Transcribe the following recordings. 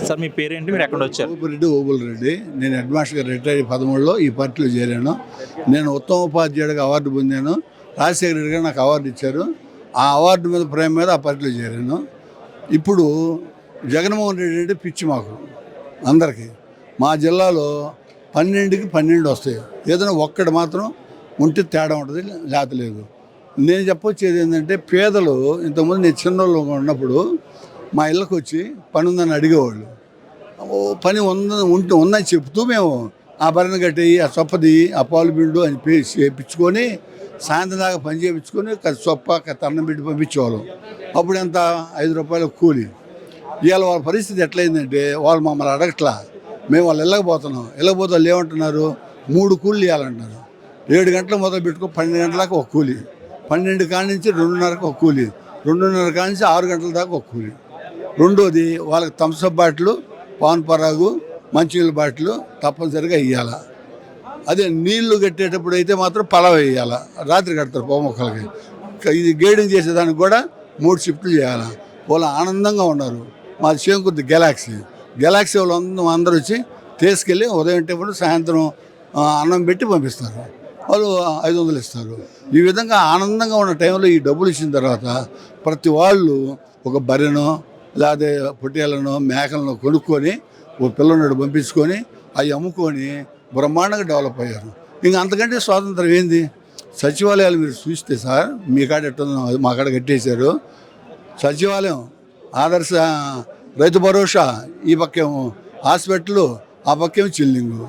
Sir మీ పేరేంటి, మీరు ఎక్కడ వచ్చారు? ఓబుల్ రెడ్డి. నేను హెడ్ మాస్టర్గా రిటైర్ 13లో ఈ పార్టీలో చేరాను. నేను ఉత్తమ ఉపాధ్యాయుడిగా అవార్డు పొందాను. రాజశేఖర రెడ్డి గారు నాకు అవార్డు ఇచ్చారు. ఆ అవార్డు మీద ప్రేమ మీద ఆ పార్టీలో చేరాను. ఇప్పుడు జగన్మోహన్ రెడ్డి అంటే పిచ్చి మాకు అందరికీ. మా జిల్లాలో 12కి 12 వస్తాయి. ఏదైనా ఒక్కటి మాత్రం ఉంటే తేడా ఉంటుంది, లేతలేదు. నేను చెప్పొచ్చేది ఏంటంటే, పేదలు ఇంతకుముందు నేను చిన్నోళ్ళు ఉన్నప్పుడు మా ఇళ్ళకి వచ్చి పని ఉందని అడిగేవాళ్ళు. పని ఉందని చెప్తూ మేము ఆ బర్రెను కట్టి ఆ చొప్పది ఆ పాలు బిండు అని చేయించుకొని సాయంత్రం దాకా పని చేయించుకొని చొప్ప అన్నం పెట్టి పంపించేవాళ్ళం. అప్పుడు ఎంత 5 రూపాయల కూలి. ఇవాళ వాళ్ళ పరిస్థితి ఎట్లయిందంటే, వాళ్ళు మమ్మల్ని అడగట్లా, మేము వాళ్ళు వెళ్ళకపోతున్నాం. వెళ్ళకపోతే వాళ్ళు ఏమంటున్నారు, 3 కూలీలు ఇవ్వాలంటున్నారు. 7 గంటలు మొదలు పెట్టుకో 12 గంటలకు ఒక కూలి, 12 కాడి నుంచి 2:30కి ఒక కూలి, 2:30 కాడి నుంచి 6 గంటల దాకా ఒక కూలి. రెండోది వాళ్ళకి థమ్సప్ బాటిల్, పాన్ పరాగు, మంచినీళ్ళ బాటిల్ తప్పనిసరిగా ఇవ్వాల. అదే నీళ్లు కట్టేటప్పుడు అయితే మాత్రం పలవ వేయాల. రాత్రి కడతారు పొమ్మొక్కలకి. ఇది గైడింగ్ చేసేదానికి కూడా 3 షిఫ్ట్లు చేయాలి. వాళ్ళు ఆనందంగా ఉన్నారు. మాది చేంకుర్తి గెలాక్సీ వాళ్ళు అందరూ వచ్చి తీసుకెళ్ళి ఉదయం టిఫిన్, సాయంత్రం అన్నం పెట్టి పంపిస్తారు. వాళ్ళు 500 ఇస్తారు. ఈ విధంగా ఆనందంగా ఉన్న టైంలో ఈ డబ్బులు ఇచ్చిన తర్వాత ప్రతి వాళ్ళు ఒక బర్రెనో లేకపోతే పొట్టేళ్ళనో మేకలను కొనుక్కొని ఓ పిల్లనాడు పంపించుకొని అవి అమ్ముకొని బ్రహ్మాండంగా డెవలప్ అయ్యారు. ఇంకా అంతకంటే స్వాతంత్రం ఏంది? సచివాలయాలు మీరు చూస్తే సార్, మీ కాడ ఎట్టుందో మా కాడ కట్టేశారు. సచివాలయం, ఆదర్శ రైతు భరోసా, ఈ పక్కేమో హాస్పిటల్, ఆ పక్కేమో చిల్లింగు.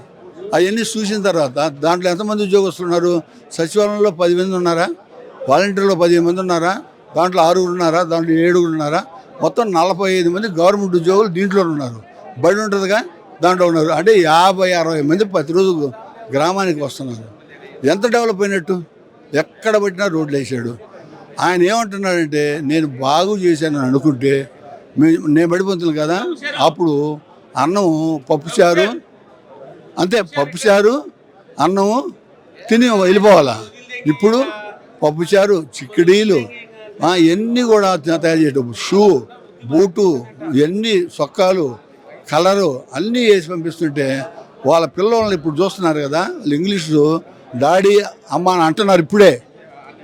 అవన్నీ చూసిన తర్వాత దాంట్లో ఎంతమంది ఉద్యోగస్తులు ఉన్నారు? సచివాలయంలో 10 మంది ఉన్నారా? వాలంటీర్లో 15 మంది ఉన్నారా? దాంట్లో 6 ఉన్నారా? దాంట్లో 7 ఉన్నారా? మొత్తం 45 మంది గవర్నమెంట్ ఉద్యోగులు దీంట్లో ఉన్నారు. బడి ఉంటుందిగా, దాంట్లో ఉన్నారు. అంటే 50-60 మంది ప్రతిరోజు గ్రామానికి వస్తున్నారు. ఎంత డెవలప్ అయినట్టు? ఎక్కడ పట్టినా రోడ్లు వేసాడు. ఆయన ఏమంటున్నాడంటే, నేను బాగు చేశానని అనుకుంటే, నేను పడిపోతున్నాను కదా, అప్పుడు అన్నం పప్పుచారు, అంతే, పప్పుచారు అన్నము తిని వెళ్ళిపోవాలా. ఇప్పుడు పప్పుచారు, చిక్కడీలు ఇవన్నీ కూడా తయారు చేయటం, షూ, బూటు, ఇవన్నీ సొక్కాలు, కలరు అన్నీ వేసి పంపిస్తుంటే వాళ్ళ పిల్లల్ని ఇప్పుడు చూస్తున్నారు కదా, వాళ్ళు ఇంగ్లీషు డాడీ అమ్మ అని అంటున్నారు ఇప్పుడే.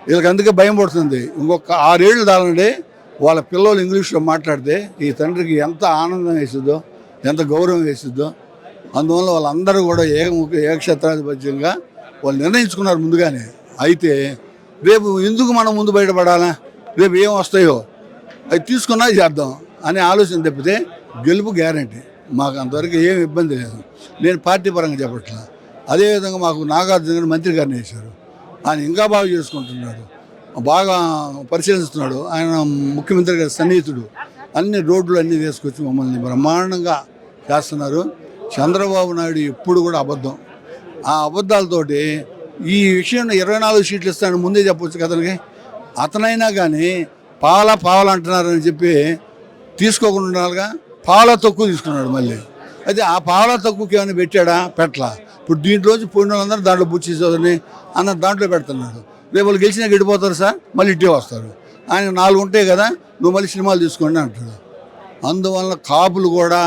వీళ్ళకి అందుకే భయం పడుతుంది. ఇంకొక 6 ఏళ్ళు దాలండి వాళ్ళ పిల్లలు ఇంగ్లీష్లో మాట్లాడితే ఈ తండ్రికి ఎంత ఆనందం వేసిద్దో, ఎంత గౌరవం వేసిద్దో. అందువల్ల వాళ్ళందరూ కూడా ఏకక్షేత్రాధిపత్యంగా వాళ్ళు నిర్ణయించుకున్నారు ముందుగానే. అయితే రేపు ఎందుకు మనం ముందు బయటపడాలా, రేపు ఏం వస్తాయో అవి తీసుకున్నా చేద్దాం అనే ఆలోచన తప్పితే గెలుపు గ్యారంటీ. మాకు అంతవరకు ఏం ఇబ్బంది లేదు. నేను పార్టీ పరంగా చెప్పట్లా. అదేవిధంగా మాకు నాగార్జున గారు మంత్రి గారిని వేశారు. ఆయన ఇంకా బాగా చేసుకుంటున్నాడు, బాగా పరిశీలిస్తున్నాడు. ఆయన ముఖ్యమంత్రి గారి సన్నిహితుడు. అన్ని రోడ్లు అన్నీ వేసుకొచ్చి మమ్మల్ని బ్రహ్మాండంగా చేస్తున్నారు. చంద్రబాబు నాయుడు ఎప్పుడు కూడా అబద్ధం. ఆ అబద్ధాలతోటి ఈ విషయంలో 24 సీట్లు ఇస్తాను ముందే చెప్పవచ్చు కదనకి. అతనైనా కానీ పావాలంటున్నారని చెప్పి తీసుకోకుండా ఉండాలిగా, పావలా తక్కువ తీసుకున్నాడు మళ్ళీ. అయితే ఆ పావలా తక్కువకి ఏమైనా పెట్టాడా? పెట్టలా. ఇప్పుడు దీంట్లోంచి పోయిన వాళ్ళందరూ దాంట్లో బుచ్చేసేదని అన్న దాంట్లో పెడుతున్నారు. రేపు వాళ్ళు గెలిచినా గడిపోతారు సార్, మళ్ళీ ఇట్టే వస్తారు. ఆయన 4 ఉంటాయి కదా, నువ్వు మళ్ళీ సినిమాలు తీసుకోండి అంటాడు. అందువల్ల కాపులు కూడా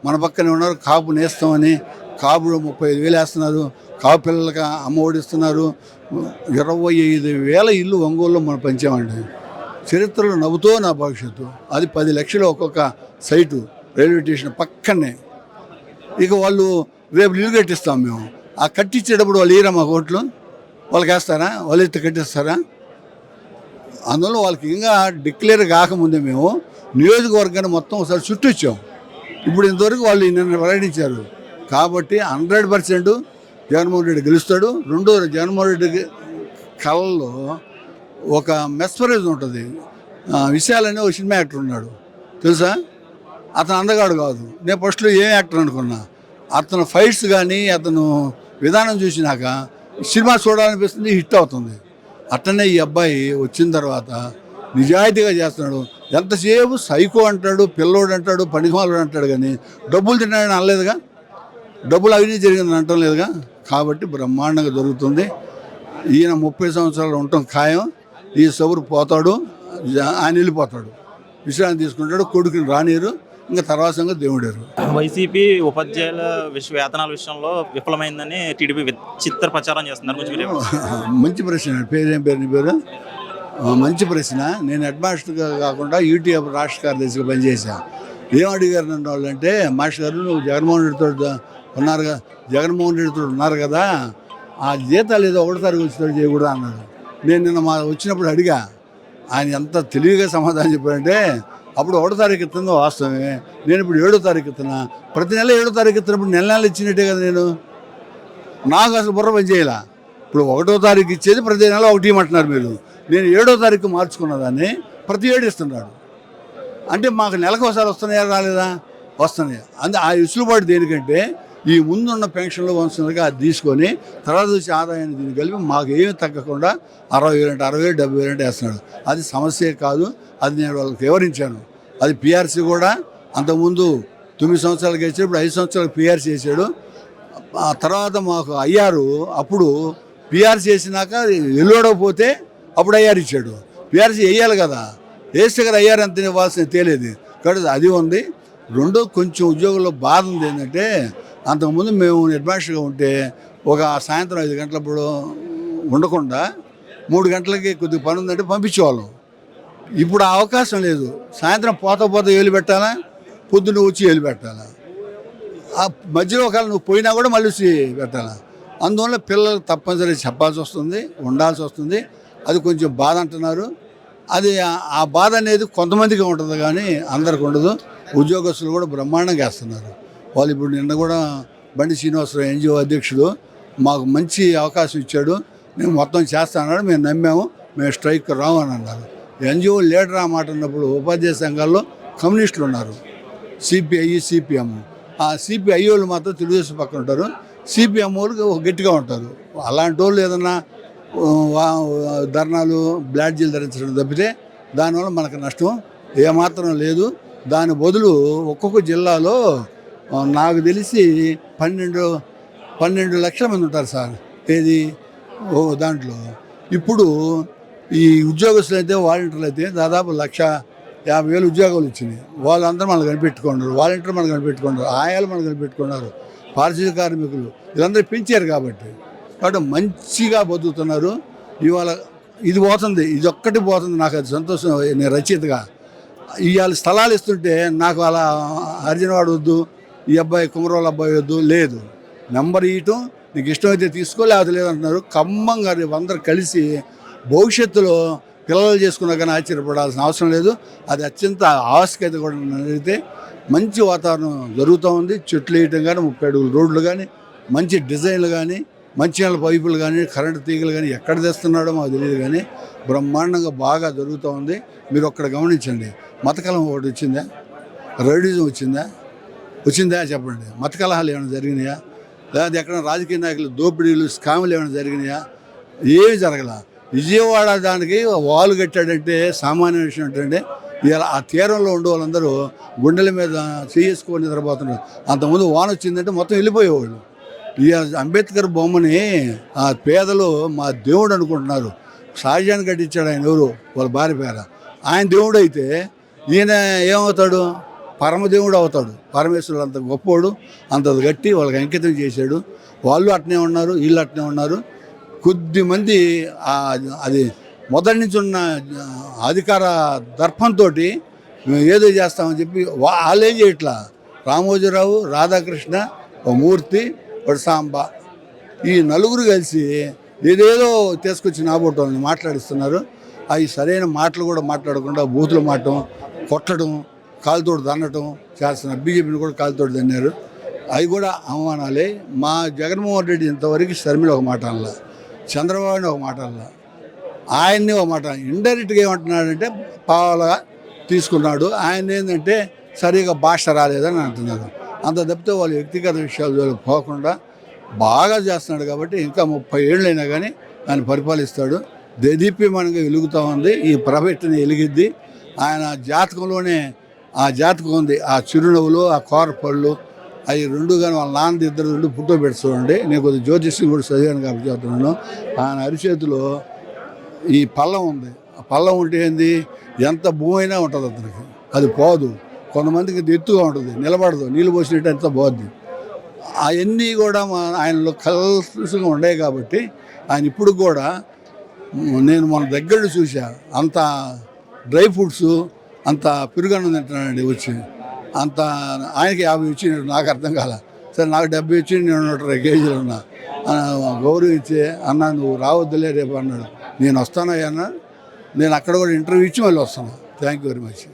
మన పక్కనే ఉన్నారు. కాపు నేస్తామని కాపులు 35,000 వేస్తున్నారు. కాపు పిల్లలకి అమ్మ ఓడిస్తున్నారు. 25,000 ఇల్లు ఒంగోలులో మనం పంచామండి. చరిత్రలో నవ్వుతో నా భవిష్యత్తు. అది 10 లక్షలు ఒక్కొక్క సైటు, రైల్వే స్టేషన్ పక్కనే. ఇక వాళ్ళు రేపు ఇల్లు కట్టిస్తాం మేము. ఆ కట్టించేటప్పుడు వాళ్ళు ఇయ్యరా మా ఓట్లు? వాళ్ళకి వేస్తారా? వాళ్ళు ఎత్తి కట్టిస్తారా? అందువల్ల వాళ్ళకి ఇంకా డిక్లేర్ కాకముందే మేము నియోజకవర్గాన్ని మొత్తం ఒకసారి చుట్టొచ్చాం. ఇప్పుడు ఇంతవరకు వాళ్ళు నిన్న ప్రకటించారు. కాబట్టి 100% జగన్మోహన్ రెడ్డి గెలుస్తాడు. రెండోది, జగన్మోహన్ రెడ్డి కళలో ఒక మెస్పరైజ్ ఉంటుంది. విశాలనే ఒక సినిమా యాక్టర్ ఉన్నాడు తెలుసా? అతను అందగాడు కాదు. నేను ఫస్ట్లో ఏం యాక్టర్ అనుకున్నా. అతను ఫైట్స్ కానీ అతను విధానం చూసినాక సినిమా చూడాలనిపిస్తుంది, హిట్ అవుతుంది. అట్లనే ఈ అబ్బాయి వచ్చిన తర్వాత నిజాయితీగా చేస్తున్నాడు. ఎంతసేపు సైకో అంటాడు, పిల్లోడు అంటాడు, పనికిమాలుడు అంటాడు, కానీ డబ్బులు తిన్నాడని అనలేదుగా, డబ్బులు అవినీతి జరిగిందని అంటం లేదుగా. కాబట్టి బ్రహ్మాండంగా జరుగుతుంది. ఈయన 30 సంవత్సరాలు ఉండటం ఖాయం. ఈ సబురు పోతాడు, ఆయన వెళ్ళిపోతాడు, విశ్రాంతి తీసుకుంటాడు, కొడుకుని రానియరు. ఇంకా తర్వాత సంగతి దేవుడారు. వైసీపీ ఉపాధ్యాయుల వేతనాల విషయంలో విఫలమైందని టీడీపీ విచిత్ర ప్రచారం చేస్తున్నారు. మంచి ప్రశ్న. పేరేం పేరు నీ పేరు? మంచి ప్రశ్న. నేను హెడ్ మాస్టర్గా కాకుండా యూటీఎఫ్ రాష్ట్ర కార్యదర్శిగా పనిచేశాను. ఏం అడిగారు నన్ను వాళ్ళు అంటే, మాస్టర్ గారు నువ్వు జగన్మోహన్ రెడ్డితో ఉన్నారు కదా, ఆ జీతాలు ఏదో 1వ తారీఖు వచ్చినట్టు చేయకూడదు అన్నాడు. నేను నిన్న వచ్చినప్పుడు అడిగా, ఆయన ఎంత తెలివిగా సమాధానం చెప్పారంటే, అప్పుడు 1వ తారీఖు ఇస్తుందో వాస్తవమే, నేను ఇప్పుడు 7వ తారీఖు ఇస్తున్నా. ప్రతి నెల 7వ తారీఖు ఇస్తున్నప్పుడు నెల ఇచ్చినట్టే కదా. నాకు అసలు బుర్ర పని చేయాల. ఇప్పుడు 1వ తారీఖు ఇచ్చేది ప్రతి నెల ఒకటి ఇవ్వమంటున్నారు మీరు. నేను 7వ తారీఖు మార్చుకున్న దాన్ని ప్రతి 7 ఇస్తున్నాడు. అంటే మాకు నెలకు ఒకసారి వస్తున్నాయా రాలేదా? వస్తున్నాయి. ఆ ఇసులుబాటు దేనికంటే, ఈ ముందున్న పెన్షన్లు వంశంగా అది తీసుకొని తర్వాత వచ్చి ఆదాయాన్ని దీన్ని కలిపి మాకు ఏమి తగ్గకుండా 60,000 అంటే 60,000, 70,000 అంటే వేస్తున్నాడు. అది సమస్యే కాదు. అది నేను వాళ్ళకి వివరించాను. అది పిఆర్సీ కూడా అంతకుముందు 9 సంవత్సరాలకి వేసాడు, ఇప్పుడు 5 సంవత్సరాలకు పిఆర్సీ వేసాడు. ఆ తర్వాత మాకు అయ్యారు, అప్పుడు పిఆర్సీ వేసినాక ఎల్లుడకపోతే అప్పుడు అయ్యారు ఇచ్చాడు. పిఆర్సీ వేయాలి కదా, వేస్తే కదా అయ్యారు ఎంత ఇవ్వాల్సిన తేలేదు. కాబట్టి అది ఉంది. రెండో కొంచెం ఉద్యోగుల్లో బాధ ఉంది ఏంటంటే, అంతకుముందు మేము హెడ్ మాస్టర్గా ఉంటే ఒక సాయంత్రం 5 గంటలప్పుడు ఉండకుండా 3 గంటలకి కొద్దిగా పని ఉందంటే పంపించేవాళ్ళం. ఇప్పుడు ఆ అవకాశం లేదు. సాయంత్రం పోతా ఏలు పెట్టాలా, పొద్దున్న వచ్చి ఏలు పెట్టాలా, ఆ మధ్యలో ఒకవేళ నువ్వు పోయినా కూడా మళ్ళీ వచ్చి పెట్టాలా. అందువల్ల పిల్లలు తప్పనిసరిగా చెప్పాల్సి వస్తుంది, ఉండాల్సి వస్తుంది. అది కొంచెం బాధ అంటున్నారు. అది ఆ బాధ అనేది కొంతమందికి ఉంటుంది కానీ అందరికి ఉండదు. ఉద్యోగస్తులు కూడా బ్రహ్మాండంగా వేస్తున్నారు. వాళ్ళు ఇప్పుడు నిన్న కూడా బండి శ్రీనివాసరావు ఎన్జిఓ అధ్యక్షుడు మాకు మంచి అవకాశం ఇచ్చాడు. మేము మొత్తం చేస్తానన్నాడు. మేము నమ్మాము. మేము స్ట్రైక్ రాము అని అన్నారు. ఎన్జిఓ లీడర్ ఆ మాట అన్నప్పుడు ఉపాధ్యాయ సంఘాల్లో కమ్యూనిస్టులు ఉన్నారు, సిపిఐ, సిపిఎం. ఆ సిపిఐ వాళ్ళు మాత్రం తెలుగుదేశం పక్కన ఉంటారు, సిపిఎం వాళ్ళు గట్టిగా ఉంటారు. అలాంటి వాళ్ళు ఏదన్నా ధర్నాలు, బ్లాడ్జీలు ధరించడం తప్పితే దానివల్ల మనకు నష్టం ఏమాత్రం లేదు. దాని బదులు ఒక్కొక్క జిల్లాలో నాకు తెలిసి 12 లక్షల మంది ఉంటారు సార్. ఏది దాంట్లో ఇప్పుడు ఈ ఉద్యోగస్తులు అయితే, వాలంటీర్లు అయితే దాదాపు 1,50,000 ఉద్యోగాలు వచ్చినాయి. వాళ్ళందరూ మనకు కనిపెట్టుకున్నారు. వాలంటీర్లు మనకు కనిపెట్టుకున్నారు, ఆయాలు మనకు కనిపెట్టుకున్నారు, పారిశుద్ధ్య కార్మికులు వీళ్ళందరూ పెంచారు. కాబట్టి మంచిగా బతుకుతున్నారు. ఇవాళ ఇది పోతుంది, ఇది ఒక్కటి పోతుంది. నాకు అది సంతోషం. నేను రచయితగా ఇవాళ స్థలాలు ఇస్తుంటే నాకు అలా అర్జునవాడు వద్దు, ఈ అబ్బాయి కుమరోళ్ళ అబ్బాయి వద్దు లేదు. నెంబర్ ఇవ్వటం, నీకు ఇష్టమైతే తీసుకో, లేకపోతే లేదంటున్నారు. ఖమ్మంగా అందరు కలిసి భవిష్యత్తులో పిల్లలు చేసుకున్నా కానీ ఆశ్చర్యపడాల్సిన అవసరం లేదు. అది అత్యంత ఆవశ్యకత కూడా అడిగితే మంచి వాతావరణం జరుగుతూ ఉంది. చెట్లు వేయటం కానీ, 30 అడుగుల రోడ్లు కానీ, మంచి డిజైన్లు కానీ, మంచి నీళ్ళ పైపులు కానీ, కరెంటు తీగలు కానీ ఎక్కడ తెస్తున్నాడో మాకు తెలియదు కానీ బ్రహ్మాండంగా బాగా జరుగుతూ ఉంది. మీరు ఒక్కడ గమనించండి. మతకలం ఒకటి వచ్చిందా? రౌడీజం వచ్చిందా చెప్పండి. మత కలహాలు ఏమైనా జరిగినాయా? లేదా ఎక్కడైనా రాజకీయ నాయకులు దోపిడీలు, స్కాములు ఏమైనా జరిగినాయా? ఏమి జరగల. విజయవాడ దానికి వాలు కట్టాడంటే సామాన్య విషయం ఏంటంటే, ఇలా ఆ తీరంలో ఉండే వాళ్ళందరూ గుండెల మీద చేసుకొని నిద్రపోతున్నారు. అంతకుముందు వాన వచ్చిందంటే మొత్తం వెళ్ళిపోయేవాళ్ళు. ఈ అంబేద్కర్ బొమ్మని ఆ పేదలు మా దేవుడు అనుకుంటున్నారు. షాజహాన్ కట్టించాడు ఆయన, ఎవరు వాళ్ళ భార్య పేర. ఆయన దేవుడు అయితే ఈయన ఏమవుతాడు? పరమదేవుడు అవుతాడు. పరమేశ్వరుడు అంత గొప్పోడు, అంత గట్టి వాళ్ళకి అంకితం చేశాడు. వాళ్ళు అట్నే ఉన్నారు, వీళ్ళు అట్నే ఉన్నారు. కొద్దిమంది అది మొదటి నుంచి ఉన్న అధికార దర్పంతో మేము ఏదో చేస్తామని చెప్పి వాళ్ళేం చేయట్లా. రామోజీరావు, రాధాకృష్ణ, ఓ మూర్తి, ఒక సాంబ, ఈ నలుగురు కలిసి ఏదేదో తీసుకొచ్చి నాబోటోళ్ళని మాట్లాడిస్తున్నారు. అవి సరైన మాటలు కూడా మాట్లాడకుండా బూతులు మాటం, కొట్టడం, కాలుతోడు దన్నటం చేస్తున్నారు. బీజేపీని కూడా కాలుతోడు దన్నారు. అవి కూడా అవమానాలే. మా జగన్మోహన్ రెడ్డి ఇంతవరకు షర్మిల ఒక మాట అనలా, చంద్రబాబుని ఒక మాట అనలా, ఆయన్ని ఒక మాట. ఇండైరెక్ట్గా ఏమంటున్నాడంటే పావలా తీసుకున్నాడు. ఆయన ఏంటంటే సరిగా భాష రాలేదని అంటున్నారు. అంత తప్పితే వాళ్ళు వ్యక్తిగత విషయాలు పోకుండా బాగా చేస్తున్నాడు. కాబట్టి ఇంకా 30 ఏళ్ళైనా కానీ ఆయన పరిపాలిస్తాడు. దేదీప్యమానంగా వెలుగుతూ ఉంది. ఈ ప్రభుత్వం వెలిగిద్ది. ఆయన జాతకంలోనే ఆ జాతకం ఉంది. ఆ చిరునవ్వులు, ఆ కోరపళ్ళు, అవి రెండు కానీ వాళ్ళ నాన్నది ఇద్దరు పుట్టో పెడుతుండండి. నేను కొద్దిగా జ్యోతిష్యం కూడా చదివాను కాబట్టి చెప్తున్నాను. ఆయన అరిచేతిలో ఈ పల్లం ఉంది. ఆ పల్లం ఉంటే ఏంది, ఎంత భూమి అయినా ఉంటుంది అతనికి, అది పోదు. కొంతమందికి ఇది ఎత్తుగా ఉంటుంది, నిలబడదు, నీళ్ళు పోసినట్టు అంతా పోద్ది. అవన్నీ కూడా ఆయనలో కలర్స్గా ఉండేవి కాబట్టి ఆయన ఇప్పుడు కూడా నేను మన దగ్గర చూసా, అంత డ్రై ఫ్రూట్స్ అంత పెరుగన్నం తింటున్నానండి వచ్చి. అంత ఆయనకి 50 ఇచ్చినట్టు నాకు అర్థం కాల. సరే నాకు 70 ఇచ్చి నేను 120 కేజీలు ఉన్నా. గౌరవించి అన్న నువ్వు రావద్దులే రేపు అన్నాడు. నేను వస్తానయ్యా అన్నాడు. నేను అక్కడ కూడా ఇంటర్వ్యూ ఇచ్చి మళ్ళీ వస్తాను. Thank you very much.